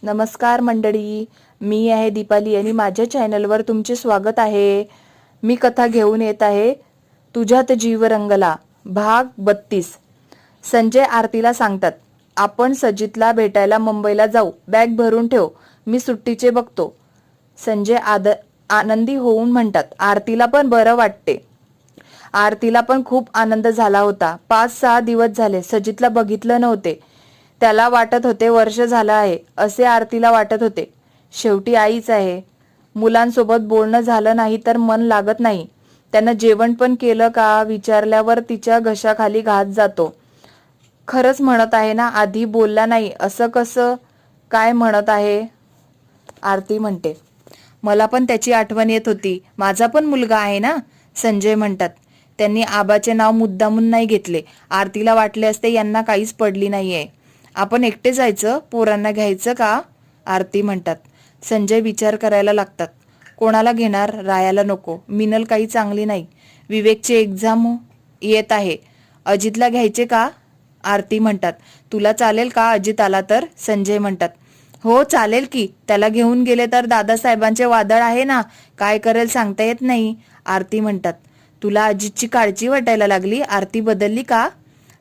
नमस्कार मंडळी, मी आहे दीपाली आणि माझ्या चॅनलवर तुमचे स्वागत आहे. मी कथा घेऊन येत आहे तुझ्यात जीव रंगला भाग 32. संजय आरतीला सांगतात, आपण सजितला भेटायला मुंबईला जाऊ, बॅग भरून ठेव, मी सुट्टीचे बघतो. संजय आनंदी होऊन म्हणतात. आरतीला पण बरं वाटते. आरतीला पण खूप आनंद झाला होता. 5-6 दिवस झाले सजितला बघितलं नव्हते. त्याला वाटत होते वर्ष झालं आहे असे आरतीला वाटत होते. शेवटी आईच आहे. मुलांसोबत बोलणं झालं नाही तर मन लागत नाही. त्यानं जेवण पण केलं का विचारल्यावर तिच्या घशाखाली घात जातो. खरंच म्हणत आहे ना, आधी बोलला नाही असं कसं काय म्हणत आहे? आरती म्हणते. मला पण त्याची आठवण येत होती. माझा पण मुलगा आहे ना, संजय म्हणतात. त्यांनी आबाचे नाव मुद्दामून नाही घेतले. आरतीला वाटले असते यांना काहीच पडली नाहीये. आपण एकटे जायचं, पोरांना घ्यायचं का? आरती म्हणतात. संजय विचार करायला लागतात. कोणाला घेणार? रायाला नको. मिनल काही चांगली नाही. विवेकची एक्झाम येत आहे. अजितला घ्यायचे का? आरती म्हणतात. तुला चालेल का अजित आला तर? संजय म्हणतात. हो चालेल की. त्याला घेऊन गेले तर दादासाहेबांचे वादळ आहे ना, काय करेल सांगता येत नाही. आरती म्हणतात. तुला अजितची काळजी वाटायला लागली? आरती बदलली का?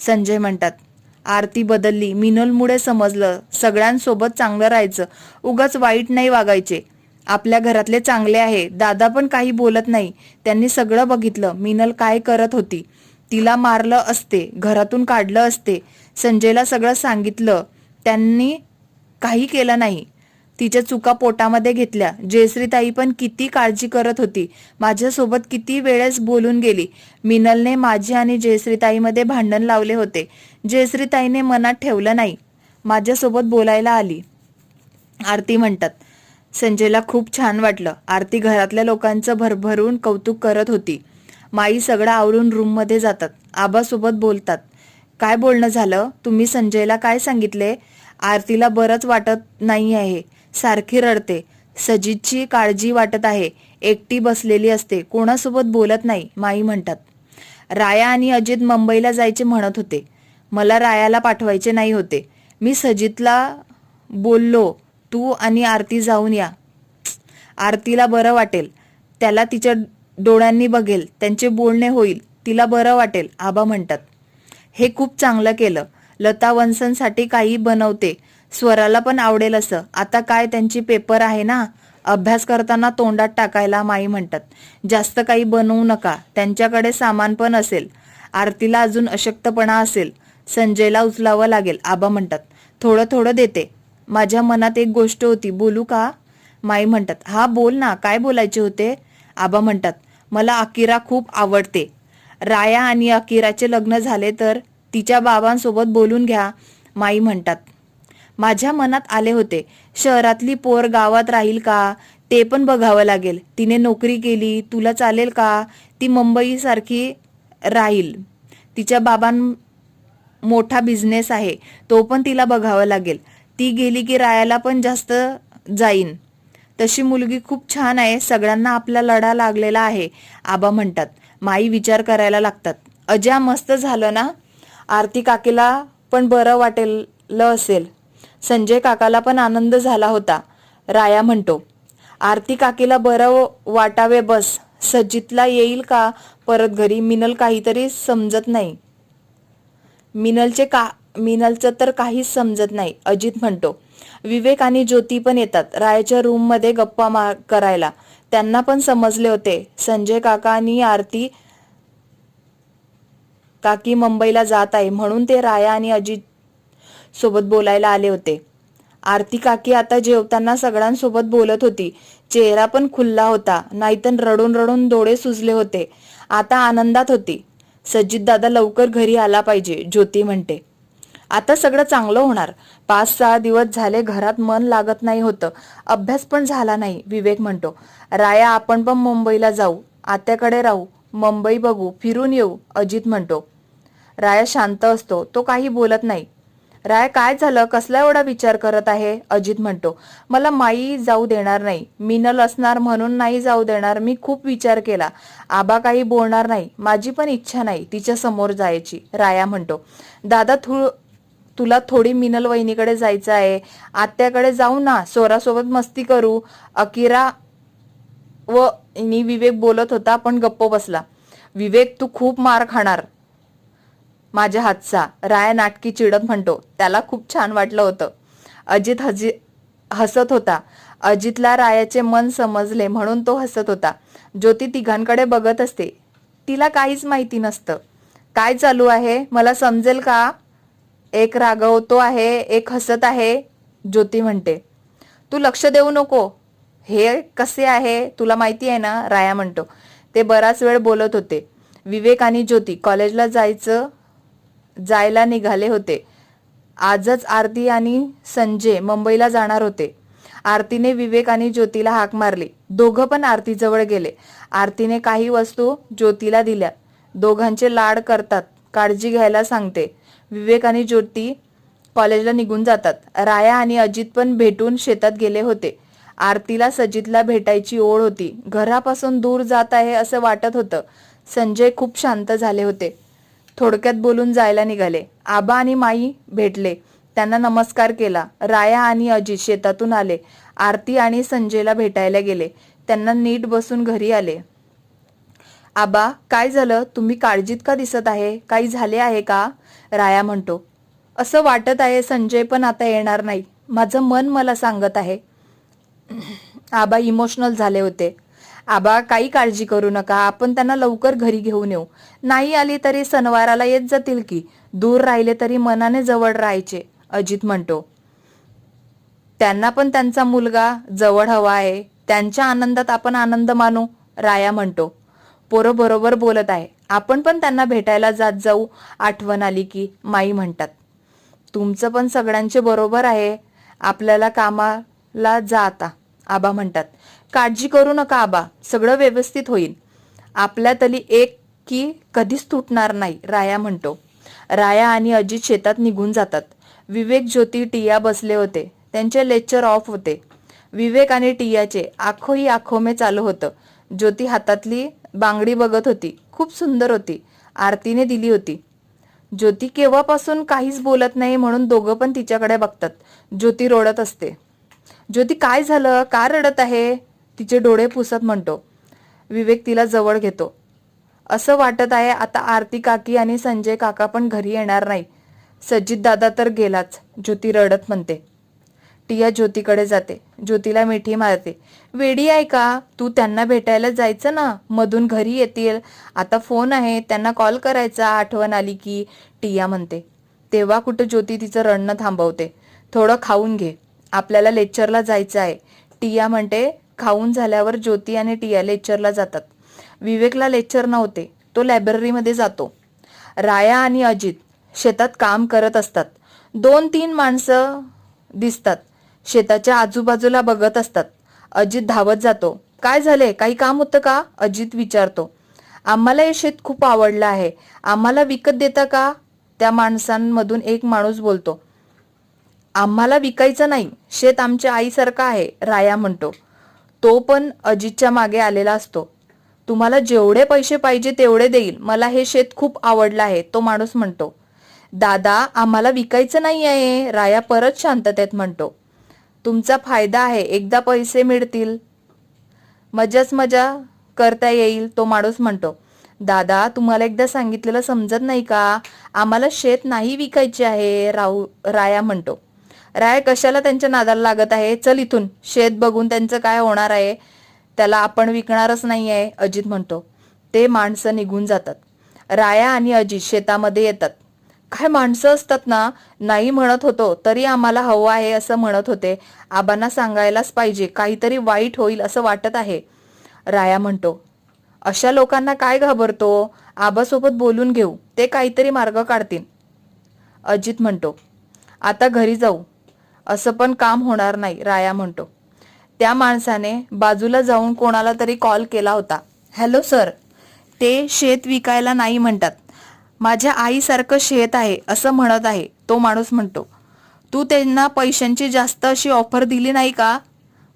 संजय म्हणतात. आरती बदलली. मिनलमुळे समजलं. सगळ्यांसोबत चांगलं राहायचं, उगाच वाईट नाही वागायचे. आपल्या घरातले चांगले आहे. दादा पण काही बोलत नाही. त्यांनी सगळं बघितलं. मिनल काय करत होती. तिला मारलं असते, घरातून काढलं असते. संजयला सगळं सांगितलं. त्यांनी काही केलं नाही. तिच्या चुका पोटामध्ये घेतल्या. जयश्रीताई पण किती काळजी करत होती. माझ्यासोबत किती वेळेस बोलून गेली. मिनलने माझी आणि जयश्रीताईमध्ये भांडण लावले होते. जयश्रीताईने मनात ठेवलं नाही. माझ्यासोबत बोलायला आली. आरती म्हणतात. संजयला खूप छान वाटलं. आरती घरातल्या लोकांचं भरभरून कौतुक करत होती. माई सगळं आवरून रूममध्ये जातात. आबासोबत बोलतात. काय बोलणं झालं? तुम्ही संजयला काय सांगितले? आरतीला बरंच वाटत नाही आहे. सारखी रडते. सजितची काळजी वाटत आहे. एकटी बसलेली असते, कोणासोबत बोलत नाही. माई म्हणतात. राया आणि अजित मुंबईला जायचे म्हणत होते. मला रायाला पाठवायचे नाही होते. मी सजितला बोललो, तू आणि आरती जाऊन या. आरतीला बरं वाटेल. त्याला तिच्या डोळ्यांनी बघेल. त्यांचे बोलणे होईल. तिला बरं वाटेल. आबा म्हणतात. हे खूप चांगलं केलं. लता वंसनसाठी काही बनवते. स्वराला पण आवडेल असं. आता काय त्यांची पेपर आहे ना, अभ्यास करताना तोंडात टाकायला. माई म्हणतात. जास्त काही बनवू नका. त्यांच्याकडे सामान पण असेल. आरतीला अजून अशक्तपणा असेल. संजयला उचलावं लागेल. आबा म्हणतात. थोडं थोडं देते. माझ्या मनात एक गोष्ट होती, बोलू का? माई म्हणतात. हा बोल ना, काय बोलायचे होते? आबा म्हणतात. मला अकिरा खूप आवडते. राया आणि अकिराचे लग्न झाले तर तिच्या बाबांसोबत बोलून घ्या. माई म्हणतात. माझ्या मनात आले होते, शहरातली पोर गावात राहील का ते पण बघावं लागेल. तिने नोकरी केली, तुला चालेल का? ती मुंबई सारखी राहील. तिच्या बाबां मोठा बिझनेस आहे, तो पण तिला बघावं लागेल. ती गेली की रायाला पण जास्त जाईन. तशी मुलगी खूप छान आहे. सगळ्यांना आपला लढा लागलेला आहे. आबा म्हणतात. माई विचार करायला लागतात. अज्या मस्त झालं ना. आरती काकीला पण बरं वाटेल असेल. संजय काकाला पण आनंद झाला होता. राया म्हणतो. आरती काकीला बरं वाटावे बस. सजितला येईल का परत घरी? मिनल काहीतरी समजत नाही. मिनलचं तर काहीच समजत नाही. अजित म्हणतो. विवेक आणि ज्योती पण येतात रायाच्या रूम मध्ये गप्पा करायला. त्यांना पण समजले होते संजय काका आणि आरती काकी मुंबईला जात आहे म्हणून ते राया आणि अजित सोबत बोलायला आले होते. आरती काकी आता जेवताना सगळ्यांसोबत बोलत होती. चेहरा पण खुल्ला होता, नाहीतर रडून रडून डोळे सुजले होते. आता आनंदात होती. सजित दादा लवकर घरी आला पाहिजे, ज्योती म्हणते. आता सगळं चांगलं होणार. 5-6 दिवस झाले घरात मन लागत नाही होतं. अभ्यास पण झाला नाही. विवेक म्हणतो. राया आपण पण मुंबईला जाऊ, आत्याकडे राहू, मुंबई बघू, फिरून येऊ. अजित म्हणतो. राया शांत असतो. तो काही बोलत नाही. राय काय झालं? कसला एवढा विचार करत आहे? अजित म्हणतो. मला माई जाऊ देणार नाही. मिनल असणार म्हणून नाही जाऊ देणार. मी खूप विचार केला. आबा काही बोलणार नाही. माझी पण इच्छा नाही तिच्या समोर जायची. राया म्हणतो. दादा तुला थोडी मिनल वहिनीकडे जायचं आहे, आत्याकडे जाऊ ना, सोरासोबत मस्ती करू. अकिरा व विवेक बोलत होता पण गप्प बसला. विवेक, तू खूप मार खाणार माझ्या हातचा, राया नाटकी चिडत म्हणतो. त्याला खूप छान वाटलं होतं. अजित हसत होता. अजितला रायाचे मन समजले म्हणून तो हसत होता. ज्योती तिघांकडे बघत असते. तिला काहीच माहिती नसतं. काय चालू आहे मला समजेल का? एक रागवतो आहे, एक हसत आहे. ज्योती म्हणते. तू लक्ष देऊ नको. हे कसे आहे तुला माहिती आहे ना, राया म्हणतो. ते बराच वेळ बोलत होते. विवेक आणि ज्योती कॉलेजला जायला निघाले होते. आजच आरती आणि संजय मुंबईला जाणार होते. आरतीने विवेक आणि ज्योतीला हाक मारली. दोघं पण आरतीजवळ गेले. आरतीने काही वस्तू ज्योतीला दिल्या. दोघांचे लाड करतात, काळजी घ्यायला सांगते. विवेक आणि ज्योती कॉलेजला निघून जातात. राया आणि अजित पण भेटून शेतात गेले होते. आरतीला सजितला भेटायची ओढ होती. घरापासून दूर जात आहे असं वाटत होतं. संजय खूप शांत झाले होते. थोडक्यात बोलून जायला निघाले. आबा आणि माई भेटले. त्यांना नमस्कार केला. राया आणि अजित शेतातून आले. आरती आणि संजयला भेटायला गेले. त्यांना नीट बसून घरी आले. आबा, काय झालं? तुम्ही काळजीत का दिसत आहे? काही झाले आहे का? राया म्हणतो. असं वाटत आहे संजय पण आता येणार नाही. माझं मन मला सांगत आहे. आबा इमोशनल झाले होते. आबा, काही काळजी करू नका. आपण त्यांना लवकर घरी घेऊन येऊ. नाही आली तरी सणवाराला येत जातील की. दूर राहिले तरी मनाने जवळ राहायचे. अजित म्हणतो. त्यांना पण त्यांचा मुलगा जवळ हवा आहे. त्यांच्या आनंदात आपण आनंद मानू. राया म्हणतो. पोरं बरोबर बोलत आहे. आपण पण त्यांना भेटायला जात जाऊ आठवण आली की. माई म्हणतात. तुमचं पण सगळ्यांचे बरोबर आहे. आपल्याला कामाला जा आता. आबा म्हणतात. काळजी करू नका आबा, सगळं व्यवस्थित होईल. आपल्यातली एक की कधीच तुटणार नाही. राया म्हणतो. राया आणि अजित शेतात निघून जातात. विवेक, ज्योती, टिया बसले होते. त्यांचे लेक्चर ऑफ होते. विवेक आणि टियाचे आखो ही आखो में चालू होतं. ज्योती हातातली बांगडी बघत होती. खूप सुंदर होती. आरतीने दिली होती. ज्योती केव्हापासून काहीच बोलत नाही म्हणून दोघं पण तिच्याकडे बघतात. ज्योती रडत असते. ज्योती, काय झालं? का रडत आहे? तिचे डोळे पुसत म्हणतो. विवेक तिला जवळ घेतो. असं वाटत आहे आता आरती काकी आणि संजय काका पण घरी येणार नाही. सजित दादा तर गेलाच. ज्योती रडत म्हणते. टिया ज्योतीकडे जाते. ज्योतीला मिठी मारते. वेडी आहे का तू? त्यांना भेटायला जायचं ना, मधून घरी येतील. आता फोन आहे, त्यांना कॉल करायचा आठवण आली की. टिया म्हणते. तेव्हा कुठं ज्योती तिचं रडणं थांबवते. थोडं खाऊन घे, आपल्याला लेक्चरला जायचं आहे. टिया म्हणते. खाऊन झाल्यावर ज्योती आणि टिया लेक्चरला जातात. विवेकला लेक्चर नव्हते, तो लायब्ररीमध्ये जातो. राया आणि अजित शेतात काम करत असतात. 2-3 माणसं दिसतात. शेताच्या आजूबाजूला बघत असतात. अजित धावत जातो. काय झाले? काही काम होतं का? अजित विचारतो. आम्हाला हे शेत खूप आवडलं आहे. आम्हाला विकत देता का? त्या माणसांमधून एक माणूस बोलतो. आम्हाला विकायचं नाही, शेत आमच्या आईसारखं आहे. राया म्हणतो. तो पण अजितच्या मागे आलेला असतो. तुम्हाला जेवढे पैसे पाहिजे तेवढे देईल. मला हे शेत खूप आवडलं आहे, तो माणूस म्हणतो. दादा, आम्हाला विकायचं नाही आहे. राया परत शांततेत म्हणतो. तुमचा फायदा आहे, एकदा पैसे मिळतील मजाच मजा करता येईल, तो माणूस म्हणतो. दादा, तुम्हाला एकदा सांगितलेलं समजत नाही का? आम्हाला शेत नाही विकायचे आहे, राया म्हणतो. राया कशाला त्यांच्या नादाला लागत आहे? चल इथून. शेत बघून त्यांचं काय होणार आहे? त्याला आपण विकणारच नाही आहे, अजित म्हणतो. ते माणसं निघून जातात. राया आणि अजित शेतामध्ये येतात. काय माणसं असतात ना, नाही म्हणत होतो तरी आम्हाला हवं आहे असं म्हणत होते. आबांना सांगायलाच पाहिजे, काहीतरी वाईट होईल असं वाटत आहे. राया म्हणतो. अशा लोकांना काय घाबरतो? आबासोबत बोलून घेऊ, ते काहीतरी मार्ग काढतील. अजित म्हणतो. आता घरी जाऊ, असं पण काम होणार नाही, राया म्हणतो. त्या माणसाने बाजूला जाऊन कोणाला तरी कॉल केला होता. हॅलो सर, ते शेत विकायला नाही म्हणतात. माझ्या आईसारखं शेत आहे असं म्हणत आहे, तो माणूस म्हणतो. तू त्यांना पैशांची जास्त अशी ऑफर दिली नाही का?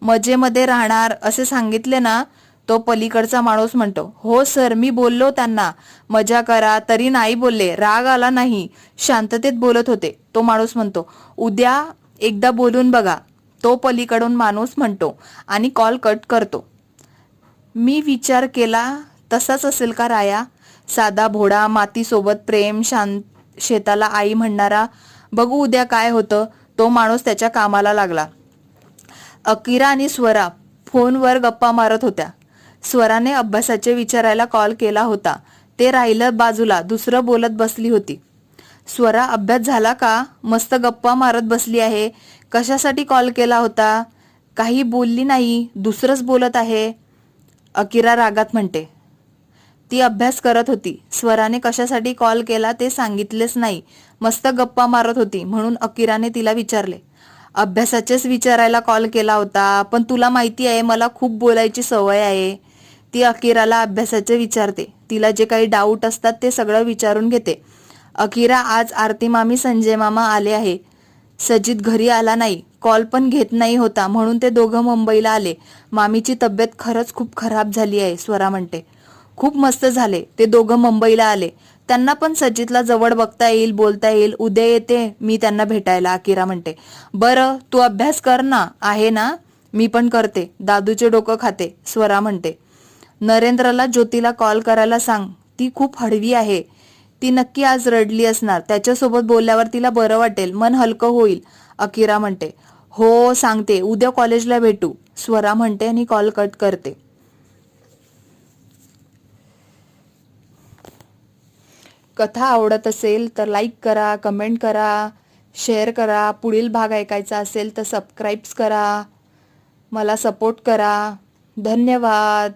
मजेमध्ये राहणार असे सांगितले ना, तो पलीकडचा माणूस म्हणतो, हो सर, मी बोललो त्यांना मजा करा तरी नाही बोलले, राग आला नाही, शांततेत बोलत होते. तो माणूस म्हणतो, उद्या एकदा बोलून बघा. तो पलीकडून माणूस म्हणतो आणि कॉल कट करतो. मी विचार केला तसाच असेल का राया? साधा भोळा, मातीसोबत प्रेम, शेताला आई म्हणणारा. बघू उद्या काय होतं. तो माणूस त्याच्या कामाला लागला. अकिरा आणि स्वरा फोनवर गप्पा मारत होत्या. स्वराने अभ्यासाचे विचारायला कॉल केला होता. ते राहिलं बाजूला, दुसरं बोलत बसली होती. स्वरा, अभ्यास झाला का? मस्त गप्पा मारत बसली आहे. कशासाठी कॉल केला होता? काही बोलली नाही, दुसरंच बोलत आहे. अकिरा रागात म्हणते. ती अभ्यास करत होती. स्वराने कशासाठी कॉल केला ते सांगितलेच नाही. मस्त गप्पा मारत होती म्हणून अकिराने तिला विचारले. अभ्यासाचेच विचारायला कॉल केला होता, पण तुला माहिती आहे मला खूप बोलायची सवय आहे. ती अकिराला अभ्यासाचे विचारते. तिला जे काही डाऊट असतात ते सगळं विचारून घेते. अकिरा, आज आरती मामी, संजय मामा आले आहे. सजित घरी आला नाही, कॉल पण घेत नाही होता म्हणून ते दोघं मुंबईला आले. मामीची तब्येत खरंच खूप खराब झाली आहे, स्वरा म्हणते. खूप मस्त झाले, ते दोघं मुंबईला आले. त्यांना पण सजितला जवळ बघता येईल, बोलता येईल. उद्या येते मी त्यांना भेटायला, अकिरा म्हणते. बरं, तू अभ्यास कर ना, आहे ना? मी पण करते, दादूचे डोकं खाते, स्वरा म्हणते. नरेंद्रला ज्योतीला कॉल करायला सांग, ती खूप हळवी आहे. ती नक्की आज रडली असणार. त्याच्यासोबत बोलल्यावर तिला बरं वाटेल, मन हलकं होईल, अकिरा म्हणते. हो सांगते, उद्या कॉलेजला भेटू, स्वरा म्हणते आणि कॉल कट करते. कथा आवडत असेल तर लाईक करा, कमेंट करा, शेअर करा. पुढील भाग ऐकायचा असेल तर सबस्क्राईब करा. मला सपोर्ट करा. धन्यवाद.